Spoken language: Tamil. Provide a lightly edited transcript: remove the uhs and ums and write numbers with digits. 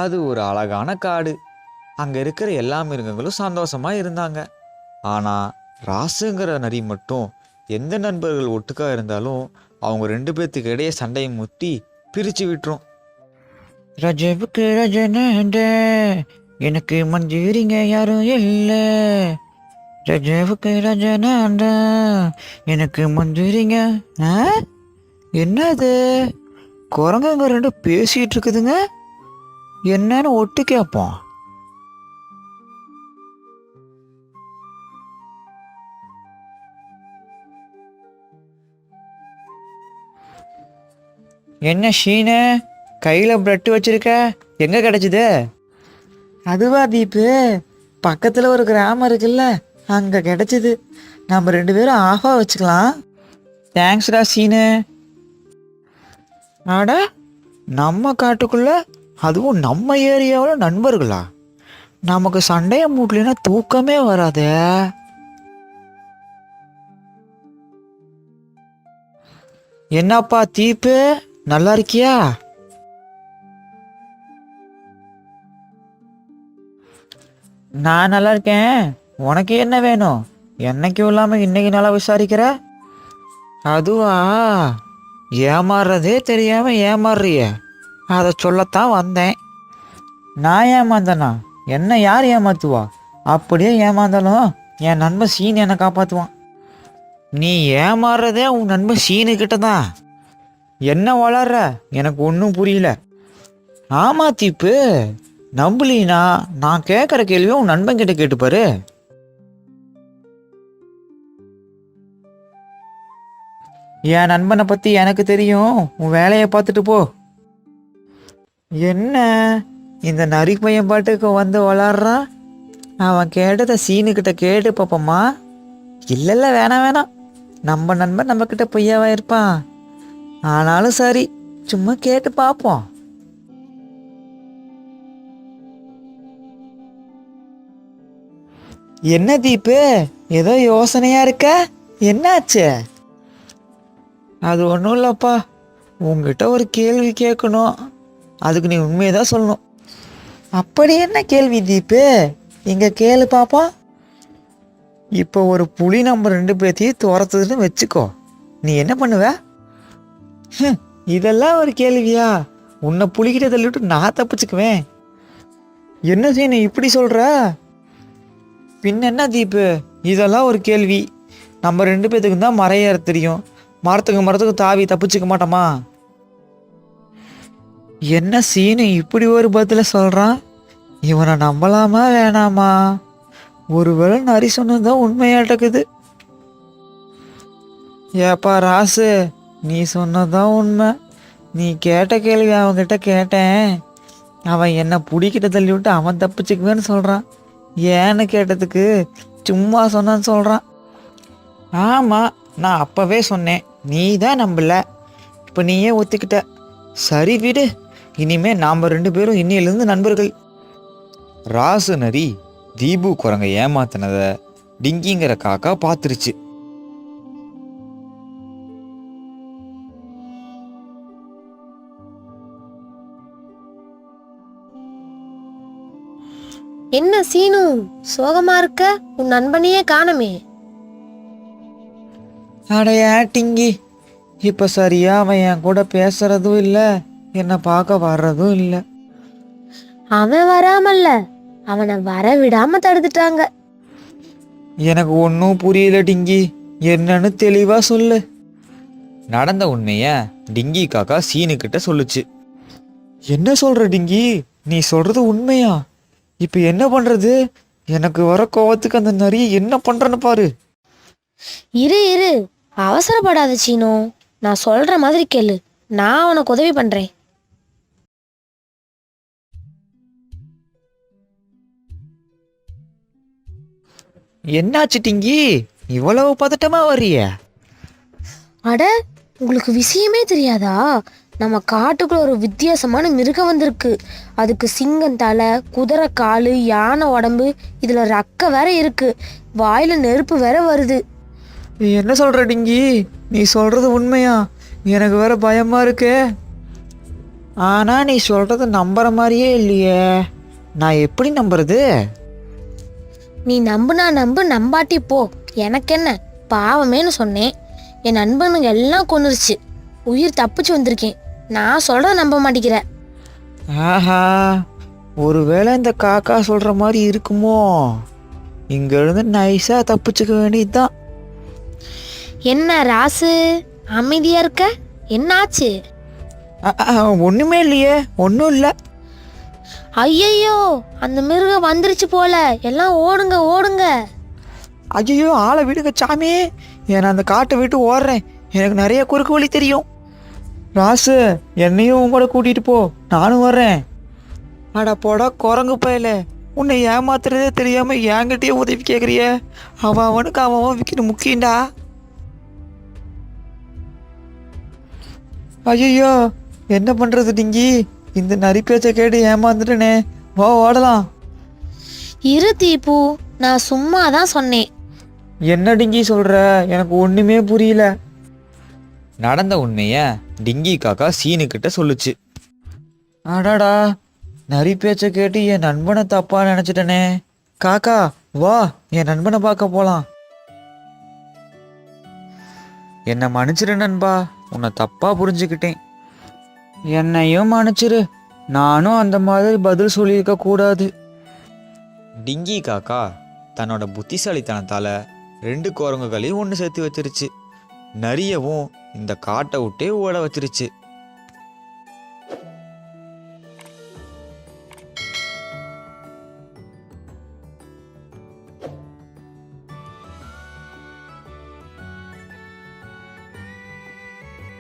அது ஒரு அழகான காடு. அங்கே இருக்கிற எல்லா மிருகங்களும் சந்தோஷமாக இருந்தாங்க. ஆனால் ராசுங்கிற நரி மட்டும் எந்த நண்பர்கள் ஒட்டுக்கா இருந்தாலும் அவங்க 2 பேர்த்துக்கு இடையே சண்டையை முட்டி பிரித்து விட்டுரும். ரஜபுக்கு ரஜனண்ட எனக்கு மஞ்சிரிங்க யாரும் இல்லை. ரஜபுக்கு ரஜனண்ட எனக்கு மஞ்சிரிங்க. என்னது குரங்குங்க 2 பேசிட்டு இருக்குதுங்க? என்னன்னு ஒட்டு கேட்போம். என்ன ஷீனு கையில் ப்ரெட்டு வச்சிருக்க? எங்கே கிடச்சிது? அதுவா தீப்பு, பக்கத்தில் ஒரு கிராமம் இருக்குல்ல, அங்கே கிடச்சிது. நம்ம 2 பேரும் ஆஃபாக வச்சுக்கலாம். தேங்க்ஸ்டா சீனு. ஆட, நம்ம காட்டுக்குள்ள, அதுவும் நம்ம ஏரியாவில் நண்பர்களா? நமக்கு சண்டையை மூட்டலைன்னா தூக்கமே வராதே. என்னப்பா தீப்பு, நல்லா இருக்கியா? நான் நல்லா இருக்கேன். உனக்கு என்ன வேணும்? என்னைக்கும் இல்லாமல் இன்னைக்கு நல்லா விசாரிக்கிற? அதுவா, ஏமாறுறதே தெரியாம ஏமாறுறிய, அதை சொல்லத்தான் வந்தேன். நான் ஏமாந்தனா? என்ன யார் ஏமாத்துவா? அப்படியே ஏமாந்தாலும் என் நண்பன் சீன் என்னை காப்பாற்றுவான். நீ ஏமாறுறதே உன் நண்பன் சீனு கிட்ட தான். என்ன வளர்ற? எனக்கு ஒன்றும் புரியல. ஆமா தீப்பு, நம்பலினா நான் கேட்குற கேள்வியை உன் நண்பன் கிட்ட கேட்டுப்பாரு. என் நண்பனை பற்றி எனக்கு தெரியும், உன் வேலையை பார்த்துட்டு போ. என்ன இந்த நரி பையன் பாட்டுக்கு வந்து வளர்றான்? அவன் கேட்டதை சீனுக்கிட்ட கேட்டு பார்ப்போமா? இல்லைல்ல, வேணாம் வேணாம். நம்ம நண்பன் நம்மக்கிட்ட பொய்யாவா இருப்பான்? ஆனாலும் சரி, சும்மா கேட்டு பார்ப்போம். என்ன தீப்பு, ஏதோ யோசனையா இருக்க? என்னாச்சு? அது ஒன்றும் இல்லைப்பா, உங்ககிட்ட ஒரு கேள்வி கேட்கணும். அதுக்கு நீ உண்மையை தான் சொல்லணும். அப்படி என்ன கேள்வி தீப்பு? இங்கே கேளு பாப்பா. இப்போ ஒரு புலி நம்ம 2 பேர்த்தையும் துரத்துதுன்னு வச்சுக்கோ, நீ என்ன பண்ணுவ? இதெல்லாம் ஒரு கேள்வியா? உன்னை புலிகிட்ட தள்ளிவிட்டு நான் தப்பிச்சுக்குவேன். என்ன செய்ய நீ இப்படி சொல்ற? பின்ன என்ன தீப்பு, இதெல்லாம் ஒரு கேள்வி? நம்ம 2 பேத்துக்கு தான் மரம் ஏற தெரியும், மரத்துக்கு தாவி தப்பிச்சுக்க மாட்டோமா? என்ன சீனு இப்படி ஒரு பதில சொல்றான்? இவனை நம்பலாமா வேணாமா? ஒருவேளை நரி சொன்னதுதான் உண்மையாட்டக்குது. ஏப்பா ராசு, நீ சொன்னதான் உண்மை. நீ கேட்ட கேள்வி அவன்கிட்ட கேட்டேன், அவன் என்னை புடிக்கிட்ட தள்ளி விட்டு அவன் தப்பிச்சுக்குவேன்னு சொல்கிறான். ஏன்னு கேட்டதுக்கு சும்மா சொன்னான்னு சொல்கிறான். ஆமாம், நான் அப்போவே சொன்னேன், நீ தான் நம்பல. இப்போ நீயே ஒத்துக்கிட்ட. சரி விடு, இனிமே நாம் 2 பேரும் இன்னிலிருந்து நண்பர்கள். ராசு நரி தீபு குரங்க ஏமாத்தினதை டிங்கிங்கிற காக்கா பார்த்துருச்சு. என்ன சீனு, சோகமா இருக்க? உன் நண்பனையே காணமே. அடையா டிங்கி, இப்போ சரியா அவன் என் கூட பேசுறதும் இல்லை, என்னை பார்க்க வர்றதும் இல்லை. அவன் வராமல்ல, அவனை வர விடாம தடுத்துட்டாங்க. எனக்கு ஒன்றும் புரியல டிங்கி, என்னன்னு தெளிவா சொல்லு. நடந்த உண்மைய டிங்கி காக்கா சீனுக்கிட்ட சொல்லுச்சு. என்ன சொல்ற டிங்கி, நீ சொல்றது உண்மையா? இப்போ என்ன பண்றது? எனக்கு வர கோவத்துக்கு அந்த நரியை என்ன பண்றேன்னு பாரு. இரு, அவசரப்படாத சீனு, நான் சொல்ற மாதிரி கேளு, நான் உனக்கு உதவி பண்றேன். என்னாச்சு டிங்கி, இவ்வளவு பதட்டமா வர்றிய? அட, உங்களுக்கு விஷயமே தெரியாதா? நம்ம காட்டுக்குள்ள ஒரு வித்தியாசமான மிருகம் வந்திருக்கு. அதுக்கு சிங்கம் தலை, குதிரை காலு, யானை உடம்பு, இதுல ரக்க வேற இருக்கு, வாயில நெருப்பு வேற வருது. என்ன சொல்ற டிங்கி, நீ சொல்றது உண்மையா? எனக்கு வேற பயமா இருக்கே. ஆனால் நீ சொல்கிறது நம்புற மாதிரியே இல்லையே, நான் எப்படி நம்புறது? நீ நம்புனா நம்பு, நம்பாட்டி போ, எனக்கு என்ன, பாவமேன்னு சொன்னேன். என் நண்பனுங்க எல்லாம் கொன்னுருச்சு, உயிர் தப்பிச்சு வந்திருக்கேன். நான் சொல்கிறத நம்ப மாட்டேங்கிற. ஆஹா, ஒருவேளை இந்த காக்கா சொல்கிற மாதிரி இருக்குமோ? இங்கேருந்து நைஸாக தப்பிச்சுக்க வேண்டியதுதான். என்ன ராசு, அமைதியாக இருக்க, என்னாச்சு? ஒன்றுமே இல்லையே, ஒன்றும் இல்லை. ஐயையோ, அந்த மிருகம் வந்துருச்சு போல, எல்லாம் ஓடுங்க ஓடுங்க. ஐயோ, ஆளை விடுங்க சாமி, நான் அந்த காட்டை விட்டு ஓடுறேன். எனக்கு நிறைய குறுக்கு வழி தெரியும். ராசு, என்னையும் உங்களோட கூட்டிகிட்டு போ, நானும் வர்றேன். அட போடா குரங்கு பயல, உன்னை ஏமாத்துறதே தெரியாமல் என்கிட்டயே உதவி கேட்குறிய. அவனுக்கு அவன் விற்கிற முக்கியண்டா. ஐயோ, என்ன பண்ணுறது டிங்கி, இந்த நரி பேச்சை கேட்டு ஏமாந்துட்டனே. வா ஓடலாம். இரு தீபு, நான் சும்மா தான் சொன்னேன். என்ன டிங்கி சொல்கிற, எனக்கு ஒன்றுமே புரியல. நடந்த உண்மைய டிங்கி காக்கா சீனுக்கிட்ட சொல்லுச்சு. அடாடா, நரி பேச்சை கேட்டு என் நண்பனை தப்பா நினச்சிட்டனே. காக்கா வா, என் நண்பனை பார்க்க போகலாம். என்னை மன்னிச்சிரு நண்பா, உன்னை தப்பா புரிஞ்சுக்கிட்டேன். என்னையும் மன்னிச்சிரு, நானும் அந்த மாதிரி பதில் சொல்லியிருக்க கூடாது. டிங்கி காக்கா தன்னோட புத்திசாலித்தனத்தால் 2 குரங்குகளையும் ஒன்று சேர்த்து வச்சிருச்சு. நரியவும் இந்த காட்டை விட்டே ஓட வச்சிருச்சு.